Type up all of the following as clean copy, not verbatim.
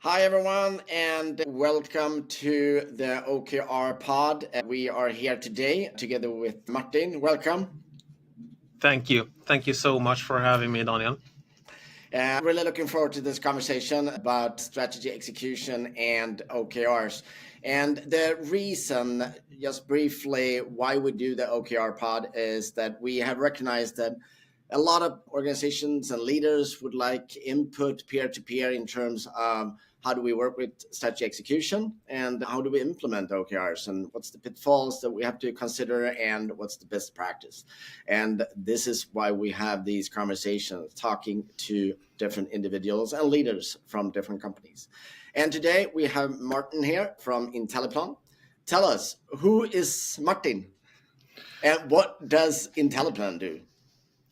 Hi, everyone, and welcome to the OKR Pod. We are here today together with Martin. Welcome. Thank you. Thank you so much for having me, Daniel. Really looking forward to this conversation about strategy execution and OKRs. And the reason, just briefly, why we do the OKR Pod is that we have recognized that a lot of organizations and leaders would like input peer to peer in terms of how do we work with strategy execution and how do we implement OKRs and what's the pitfalls that we have to consider and what's the best practice. And this is why we have these conversations talking to different individuals and leaders from different companies. And today we have Martin here from Intelliplan. Tell us, who is Martin and what does Intelliplan do?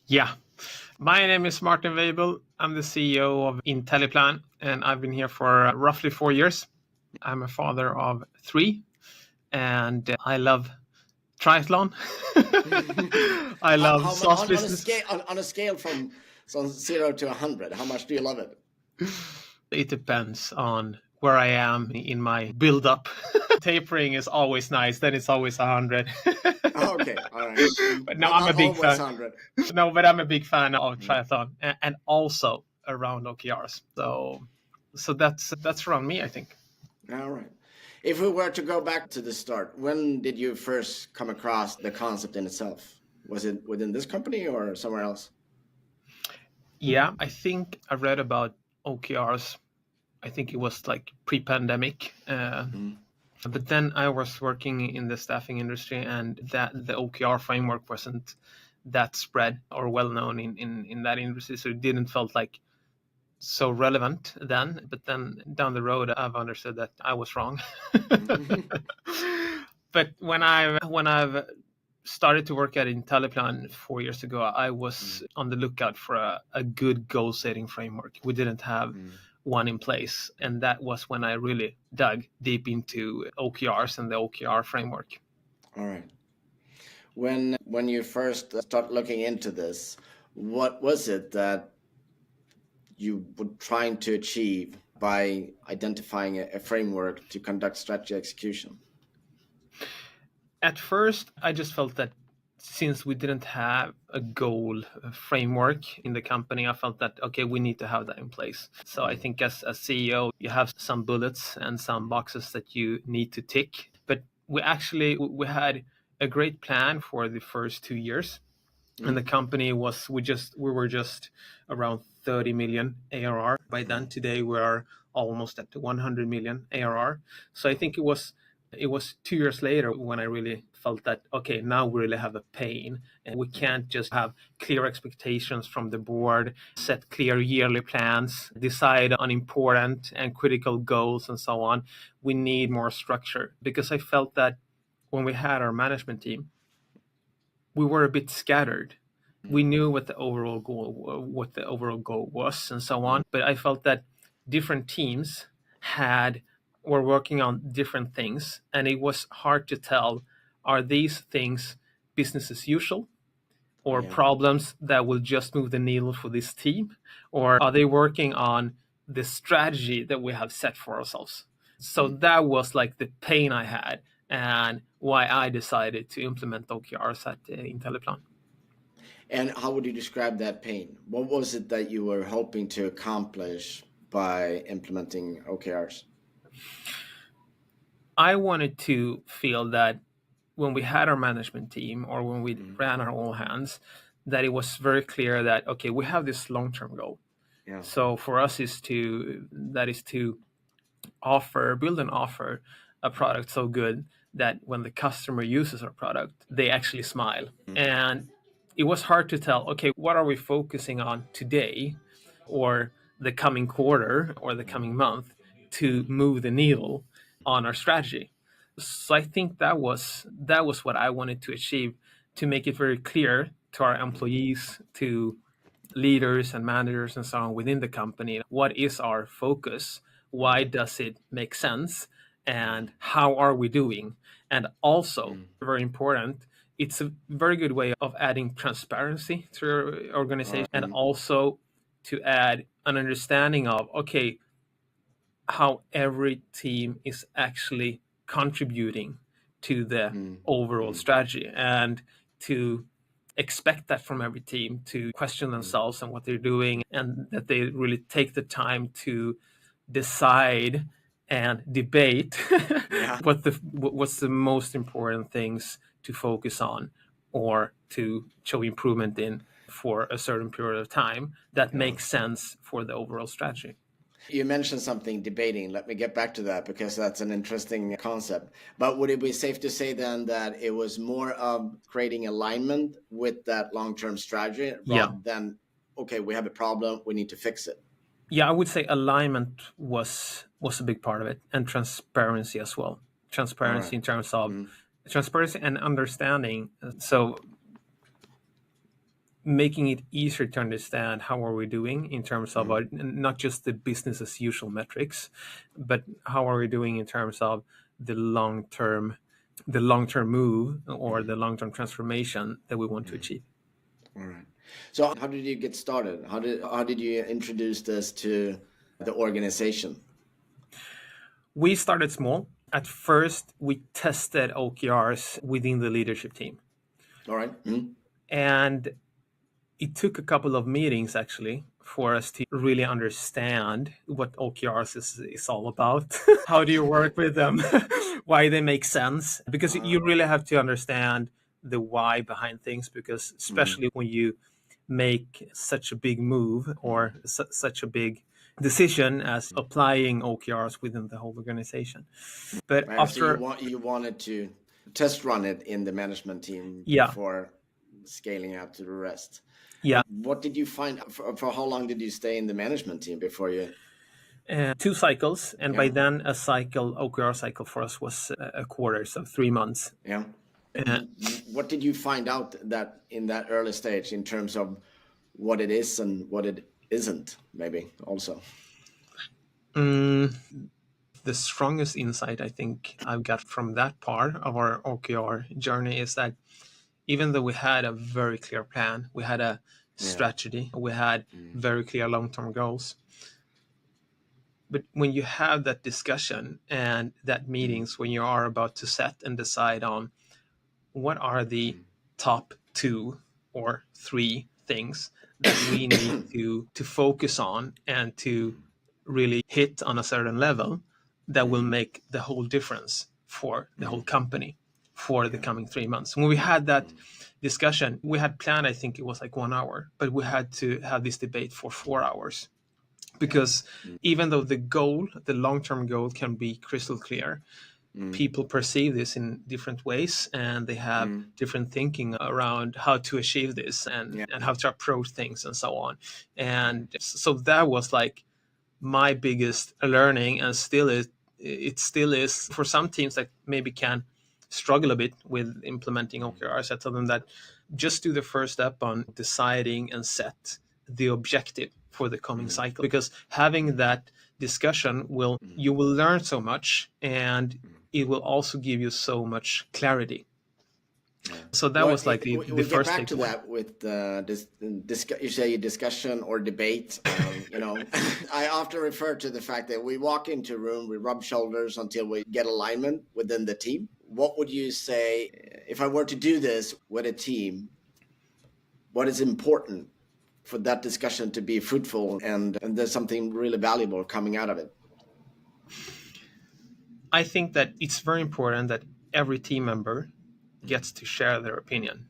Yeah. My name is Martin Weibull. I'm the CEO of Intelliplan, and I've been here for roughly 4 years. I'm a father of 3, and I love triathlon. I love SaaS business. On a scale from 0 to 100, how much do you love it? It depends on where I am in my build-up. Tapering is always nice, then it's always 100. Okay, all right. But no, I'm a big fan. 100. No, but I'm a big fan of triathlon and also around OKRs. So that's around me, I think. All right. If we were to go back to the start, when did you first come across the concept in itself? Was it within this company or somewhere else? Yeah, I think I read about OKRs. I think it was like pre-pandemic. But then I was working in the staffing industry, and that the OKR framework wasn't that spread or well known in that industry, so it didn't felt like so relevant then. But then down the road, I've understood that I was wrong. But when I've started to work at Intelliplan 4 years ago, I was on the lookout for a good goal setting framework. We didn't have one in place, and that was when I really dug deep into OKRs and the OKR framework. All right. When you first start looking into this, what was it that you were trying to achieve by identifying a framework to conduct strategy execution? At first, I just felt that since we didn't have a goal framework in the company, I felt that, okay, we need to have that in place. So I think as a CEO, you have some bullets and some boxes that you need to tick. But we had a great plan for the first 2 years. And the company we were just around 30 million ARR. By then, today we are almost at 100 million ARR. So I think it was 2 years later when I really felt that, okay, now we really have a pain, and we can't just have clear expectations from the board, set clear yearly plans, decide on important and critical goals and so on. We need more structure, because I felt that when we had our management team, we were a bit scattered. We knew what the overall goal was and so on, but I felt that different teams were working on different things, and it was hard to tell, are these things business as usual or problems that will just move the needle for this team, or are they working on the strategy that we have set for ourselves? So that was like the pain I had, and why I decided to implement OKRs at Intelliplan. And how would you describe that pain? What was it that you were hoping to accomplish by implementing OKRs? I wanted to feel that when we had our management team, or when we ran our own hands, that it was very clear that, okay, we have this long-term goal. Yeah. So for us that is to build and offer a product so good that when the customer uses our product, they actually smile. And it was hard to tell, okay, what are we focusing on today or the coming quarter or the coming month to move the needle on our strategy? So I think that was what I wanted to achieve, to make it very clear to our employees, to leaders and managers and so on within the company, what is our focus? Why does it make sense? And how are we doing? And also, very important, it's a very good way of adding transparency to your organization, and also to add an understanding of, okay, how every team is actually contributing to the overall strategy, and to expect that from every team to question themselves and what they're doing, and that they really take the time to decide and debate Yeah. what's the most important things to focus on or to show improvement in for a certain period of time that makes sense for the overall strategy. You mentioned something, debating. Let me get back to that because that's an interesting concept. But would it be safe to say then that it was more of creating alignment with that long-term strategy Yeah. rather than, okay, we have a problem, we need to fix it? Yeah, I would say alignment was a big part of it, and transparency as well. All Transparency right. in terms of transparency and understanding. So making it easier to understand how are we doing in terms of not just the business as usual metrics, but how are we doing in terms of the long term move or the long term transformation that we want to achieve. All right. So how did you get started? How did you introduce this to the organization? We started small. At first, we tested OKRs within the leadership team. All right. And it took a couple of meetings actually for us to really understand what OKRs is all about. How do you work with them? Why they make sense? Because you really have to understand the why behind things, because especially when you make such a big move or such a big decision as applying OKRs within the whole organization. But So after, you wanted to test run it in the management team yeah, before scaling out to the rest. yeah, What did you find? For how long did you stay in the management team before you? 2 cycles, and by Yeah, then a cycle, OKR cycle for us was a quarter, so 3 months. yeah. Uh, What did you find out that in that early stage in terms of what it is and what it isn't? Maybe also. the strongest insight I think I've got from that part of our OKR journey is that even though we had a very clear plan, we had a Yeah. strategy, we had very clear long-term goals, but when you have that discussion and that meetings when you are about to set and decide on what are the top 2 or 3 things that we need to focus on and to really hit on a certain level that will make the whole difference for the whole company for the coming 3 months. When we had that discussion, we had planned, I think it was like 1 hour, but we had to have this debate for 4 hours, because even though the long-term goal can be crystal clear, people perceive this in different ways, and they have different thinking around how to achieve this, and how to approach things and so on. And so that was like my biggest learning, and it still is for some teams that maybe can struggle a bit with implementing OKRs. I tell them that just do the first step on deciding and set the objective for the coming cycle, because having that discussion you will learn so much, and it will also give you so much clarity. So that was like the We get first back to takeaway. that with you say discussion or debate. I often refer to the fact that we walk into a room, we rub shoulders until we get alignment within the team. What would you say if I were to do this with a team? What is important for that discussion to be fruitful and there's something really valuable coming out of it? I think that it's very important that every team member gets to share their opinion,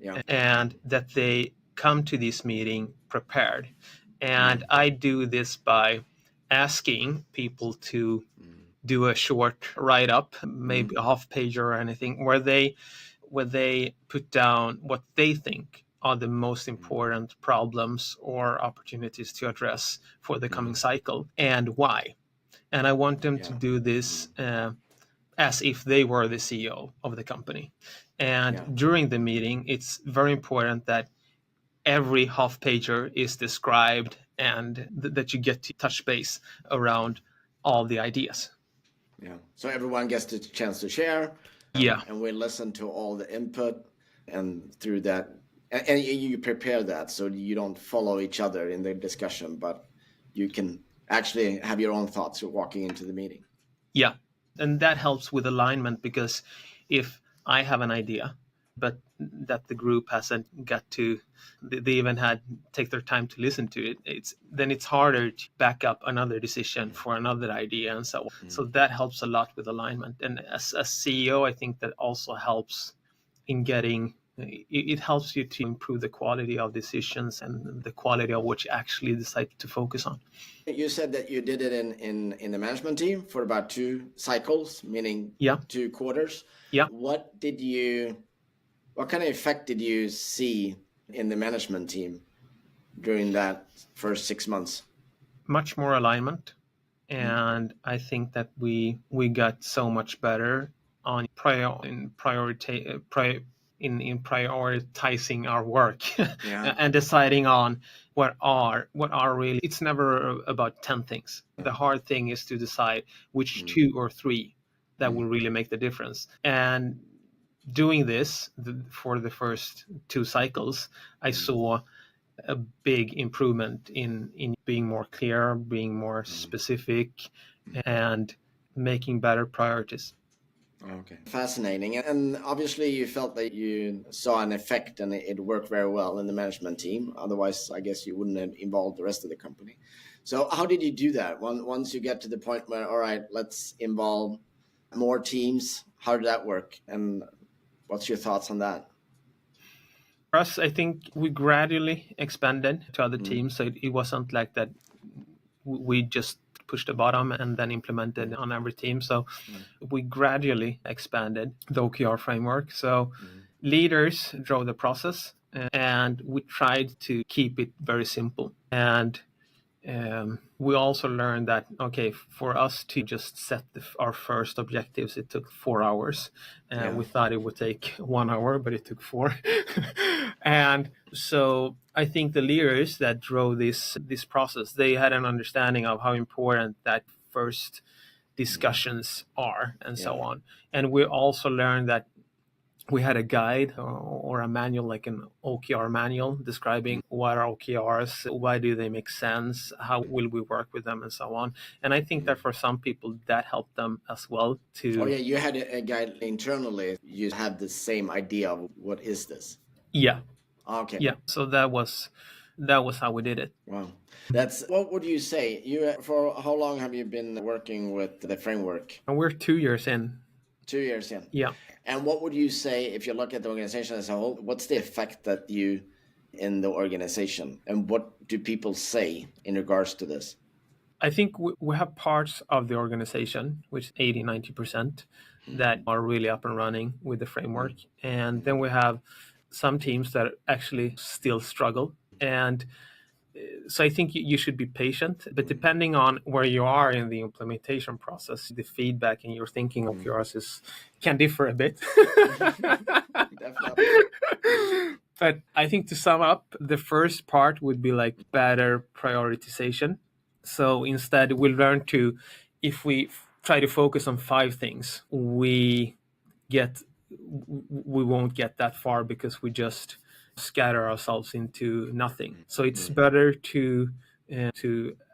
Yeah. and that they come to this meeting prepared. And I do this by asking people to do a short write up, maybe a half page or anything, where they put down what they think are the most important problems or opportunities to address for the coming cycle, and why. And I want them to do this as if they were the CEO of the company. And during the meeting, it's very important that every half pager is described, and that you get to touch base around all the ideas. Yeah. So everyone gets the chance to share. Yeah. And we listen to all the input, and through that, and you prepare that so you don't follow each other in the discussion, but you can actually have your own thoughts walking into the meeting. Yeah. And that helps with alignment, because if I have an idea, but that the group hasn't got to, they even had take their time to listen to it, it's harder to back up another decision for another idea and so on. So that helps a lot with alignment. And as a CEO, I think that also helps in getting, it helps you to improve the quality of decisions and the quality of what you actually decide to focus on. You said that you did it in the management team for about 2 cycles, meaning Yeah. 2 quarters. Yeah. What kind of effect did you see in the management team during that first 6 months? Much more alignment. And I think that we got so much better on prioritizing our work and deciding on what are really. It's never about 10 things. The hard thing is to decide which 2 or 3 that will really make the difference. And doing this for the first 2 cycles, I saw a big improvement in being more clear, being more specific, and making better priorities. Okay. Fascinating. And obviously you felt that you saw an effect and it worked very well in the management team. Otherwise, I guess you wouldn't have involved the rest of the company. So how did you do that? Once you get to the point where, all right, let's involve more teams, how did that work? And what's your thoughts on that? For us, I think we gradually expanded to other teams. So it wasn't like that we just pushed the bottom and then implemented on every team. So we gradually expanded the OKR framework. So leaders drove the process, and we tried to keep it very simple. And we also learned that, okay, for us to just set our first objectives, it took 4 hours. We thought it would take 1 hour, but it took 4. And so I think the leaders that drove this process, they had an understanding of how important that first discussions are and so on. And we also learned that we had a guide or a manual, like an OKR manual, describing what are OKRs, why do they make sense, how will we work with them, and so on. And I think that for some people that helped them as well to. Oh yeah, you had a guide internally. You had the same idea of what is this? Yeah. Okay. Yeah. So that was how we did it. Wow. What would you say? For how long have you been working with the framework? And we're 2 years in. 2 years in. Yeah. And what would you say, if you look at the organization as a whole, what's the effect that you in the organization, and what do people say in regards to this? I think we have parts of the organization, which 80-90%, that are really up and running with the framework. And then we have some teams that actually still struggle. And so I think you should be patient, but depending on where you are in the implementation process, the feedback and your thinking of yours can differ a bit. Definitely. But I think to sum up, the first part would be like better prioritization. So instead, we learn to, if we try to focus on 5 things, we won't get that far, because we just scatter ourselves into nothing. So it's better to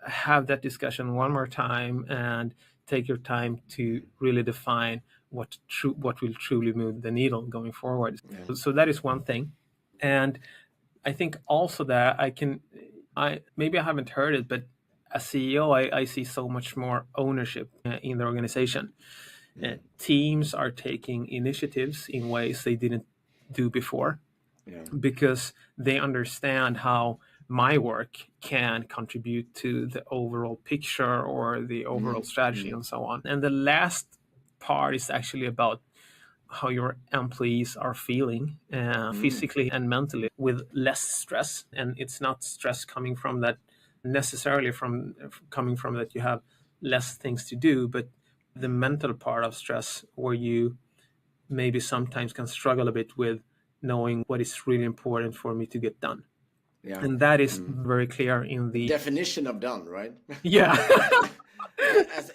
have that discussion one more time and take your time to really define what will truly move the needle going forward. So that is one thing. And I think also that maybe I haven't heard it, but as CEO, I see so much more ownership in the organization. Teams are taking initiatives in ways they didn't do before, because they understand how my work can contribute to the overall picture or the overall strategy and so on. And the last part is actually about how your employees are feeling physically and mentally with less stress. And it's not stress coming from that necessarily coming from that you have less things to do, but the mental part of stress, where you maybe sometimes can struggle a bit with knowing what is really important for me to get done. And that is very clear in the definition of done, right? Yeah.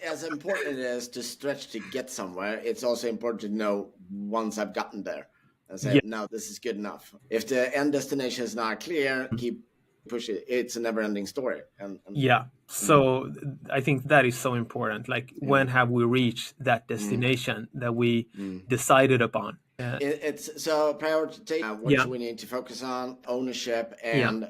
as important it is to stretch to get somewhere, it's also important to know once I've gotten there and say, no, this is good enough. If the end destination is not clear, keep push it. It's a never-ending story. And Yeah. So I think that is so important. Like, when have we reached that destination that we decided upon? it's so priority. What do we need to focus on? Ownership and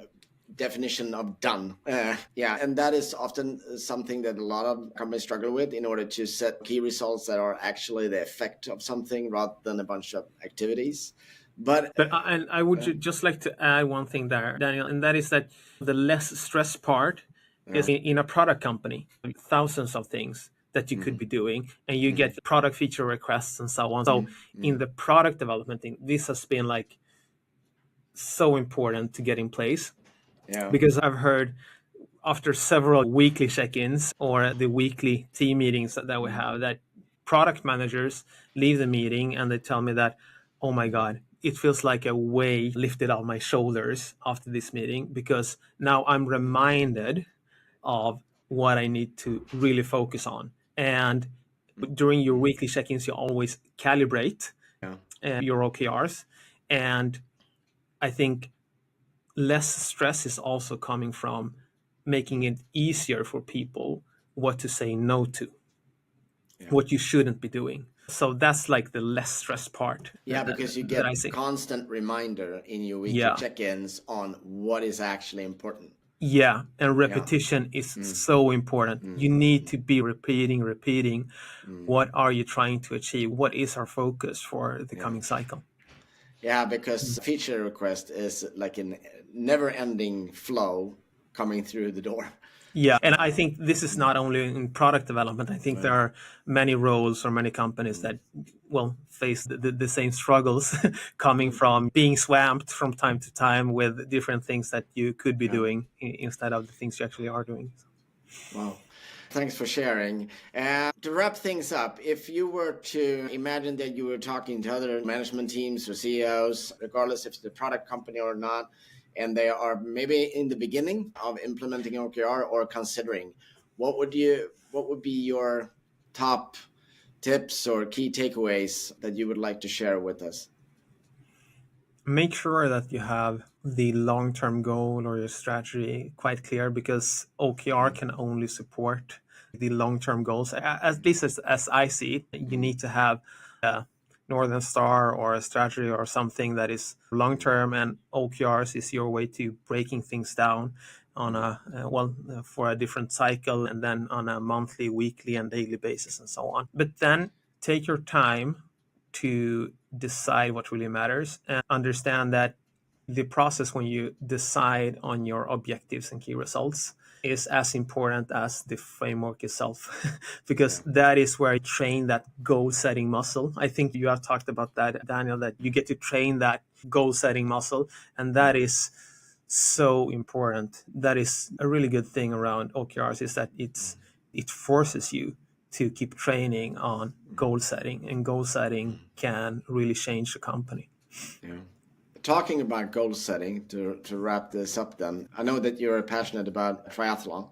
definition of done. And that is often something that a lot of companies struggle with in order to set key results that are actually the effect of something rather than a bunch of activities. But and I would just like to add one thing there, Daniel, and that is that the less stress part is in a product company, thousands of things that you could be doing, and you get product feature requests and so on. So in the product development thing, this has been like so important to get in place, because I've heard after several weekly check-ins or the weekly team meetings that we have, that product managers leave the meeting and they tell me that, oh my God, it feels like a weight lifted off my shoulders after this meeting, because now I'm reminded of what I need to really focus on. And during your weekly check-ins, you always calibrate your OKRs. And I think less stress is also coming from making it easier for people what to say no to, what you shouldn't be doing. So that's like the less stress part. Because you get constant reminder in your weekly check-ins on what is actually important. Yeah, and repetition is so important. You need to be repeating. What are you trying to achieve? What is our focus for the coming cycle? Yeah, because feature request is like a never-ending flow coming through the door. Yeah, and I think this is not only in product development. I think there are many roles or many companies that face the same struggles coming from being swamped from time to time with different things that you could be doing instead of the things you actually are doing. Wow. Thanks for sharing. To wrap things up, if you were to imagine that you were talking to other management teams or CEOs, regardless if it's a product company or not, and they are maybe in the beginning of implementing OKR or considering, what would be your top tips or key takeaways that you would like to share with us? Make sure that you have the long-term goal or your strategy quite clear, because OKR can only support the long-term goals. At least as I see it, you need to have a Northern Star or a strategy or something that is long-term, and OKRs is your way to breaking things down on for a different cycle, and then on a monthly, weekly, and daily basis, and so on. But then take your time to decide what really matters, and understand that the process when you decide on your objectives and key results is as important as the framework itself, because that is where I train that goal setting muscle. I think you have talked about that, Daniel, that you get to train that goal setting muscle, and that is so important. That is a really good thing around OKRs, is that it forces you to keep training on goal setting, and goal setting can really change the company. Yeah. Talking about goal setting, to wrap this up then, I know that you're passionate about triathlon.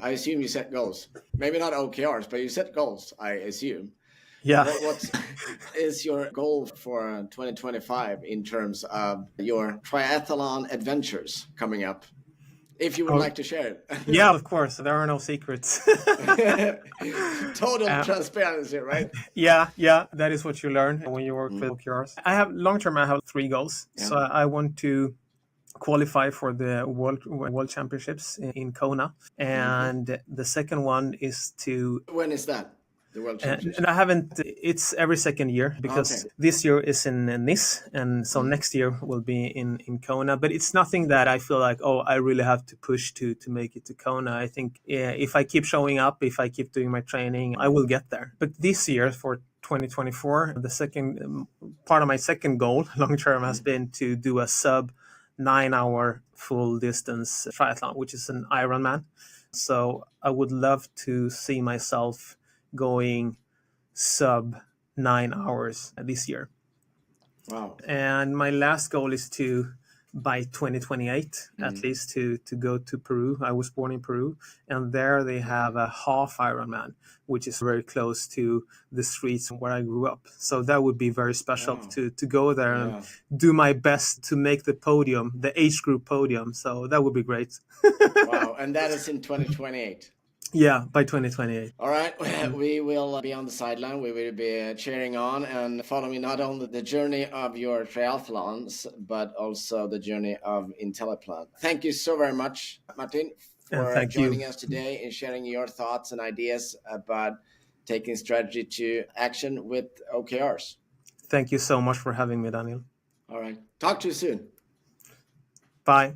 I assume you set goals. Maybe not OKRs, but you set goals, I assume. Yeah. What is your goal for 2025 in terms of your triathlon adventures coming up? If you would like to share it. Yeah, of course. There are no secrets. Total transparency, right? Yeah. That is what you learn when you work with OKRs. I have 3 goals. Yeah. So I want to qualify for the World Championships in Kona. And the second one is to... When is that? The World Championships? And I haven't, it's every second year, because this year is in Nice, and so next year will be in Kona. But it's nothing that I feel like, I really have to push to make it to Kona. I think if I keep showing up, if I keep doing my training, I will get there. But this year, for 2024, the second part of my second goal, long term, has been to do a sub 9-hour full distance triathlon, which is an Ironman. So I would love to see myself going sub 9 hours this year. Wow. And my last goal is to by 2028 at least to go to Peru. I was born in Peru, and there they have a half Ironman, which is very close to the streets where I grew up. So that would be very special to go there and do my best to make the podium, the age group podium. So that would be great. Wow, and that is in 2028. Yeah, by 2028. All right, we will be on the sideline. We will be cheering on and following not only the journey of your triathlons, but also the journey of Intelliplan. Thank you so very much, Martin, for joining us today and sharing your thoughts and ideas about taking strategy to action with OKRs. Thank you so much for having me, Daniel. All right. Talk to you soon. Bye.